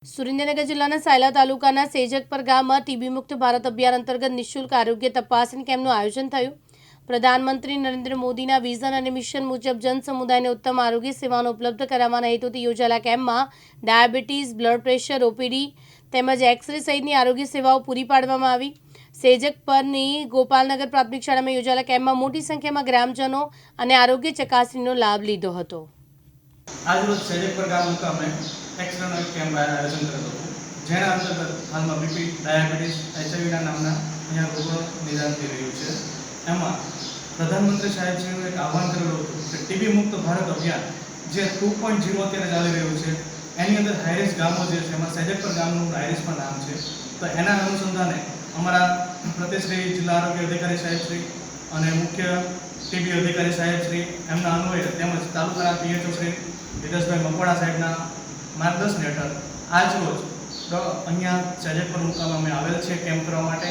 સુરેન્દ્રનગર જિલ્લાના સાયલા તાલુકાના સેજકપર ગામમાં ટીબી મુક્ત ભારત અભિયાન અંતર્ગત નિઃશુલ્ક આરોગ્ય તપાસણી કેમ્પનું આયોજન થયું। પ્રધાનમંત્રી નરેન્દ્ર મોદીના વિઝન અને મિશન મુજબ જન સમુદાયને ઉત્તમ આરોગ્ય સેવાનો ઉપલબ્ધ કરાવવાના હેતુથી યોજાયેલા કેમ્પમાં ડાયાબિટીસ, બ્લડ પ્રેશર, ઓપીડી તેમજ એક્સરે સહિતની આરોગ્ય સેવાઓ પૂરી પાડવામાં આવી। સેજકપરની ગોપાલનગર પ્રાથમિક શાળામાં યોજાયેલા કેમ્પમાં મોટી સંખ્યામાં ગ્રામજનો અને આરોગ્ય ચકાસણીનો લાભ લીધો હતો। આજરોજ સેજકપર ગામ મુકામે એક્સરેનો કેમ્પ આયોજન કર્યો હતો, જેના અંતર્ગત હાલમાં બીપી, ડાયાબિટીસ, એચઆઈવીના નામના અહીંયા રોગોનું નિદાન થઈ રહ્યું છે। એમાં પ્રધાનમંત્રી સાહેબશ્રીનું એક આહવાન કરેલું હતું કે ટીબી મુક્ત ભારત અભિયાન જે 2.0 અત્યારે ચાલી રહ્યું છે, એની અંદર હાઈરિસ્ક ગામો જે છે એમાં સેજકપર ગામનું હાઈરિસ્ક પણ નામ છે। તો એના અનુસંધાને અમારા પ્રતિશ્રી જિલ્લા આરોગ્ય અધિકારી સાહેબશ્રી અને મુખ્ય ટીબી અધિકારી સાહેબશ્રી એમના અન્વયે તેમજ તાલુકાના પીએચઓ શ્રી વિદેશભાઈ મકવાણા સાહેબના માર્ગદર્શન હેઠળ આજરોજ અહીંયા સેજકપર મુકામે અમે આવેલ છે કેમ્પ કરવા માટે।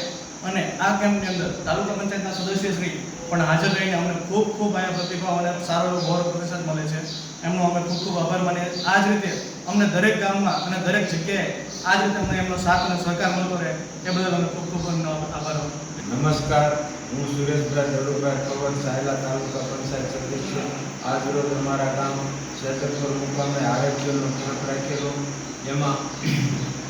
અને આ કેમ્પની અંદર તાલુકા પંચાયતના સદસ્યશ્રી પણ હાજર રહીને અમને ખૂબ અહીંયા પ્રતિભાવ અને સારો એવો ગૌરવ પ્રતિસાદ મળે છે, એમનો અમે ખૂબ આભાર માનીએ। આ જ રીતે અમને દરેક ગામમાં અને દરેક જગ્યાએ આ જ રીતે અમને એમનો સાથ અને સહકાર મળતો રહે એ બદલ અમે ખૂબ એમનો આભાર માનું। નમસ્કાર, હું સુરેશભાઈ દરુભાઈ ખબર, સાયલા તાલુકા પંચાયત સદસ્ય। આજરોજ અમારા ગામ સેજકપર મુકામે આરોગ્યનો કેમ્પ રાખેલો, જેમાં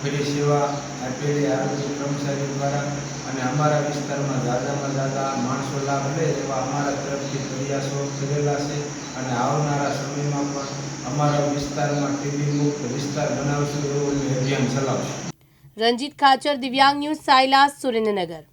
ફ્રી સેવા આપેલી આરોગ્ય કર્મચારીઓ દ્વારા અને અમારા વિસ્તારમાં ઝાઝામાં માણસો લાભ લે એવા અમારા તરફથી પ્રયાસો કરેલા છે અને આવનારા સમયમાં પણ અમારા વિસ્તારમાં ટીબી મુક્ત વિસ્તાર બનાવશું એવું અભિયાન ચલાવશું। રંજીત ખાચર, દિવ્યાંગ ન્યૂઝ, સાયલા, સુરેન્દ્રનગર।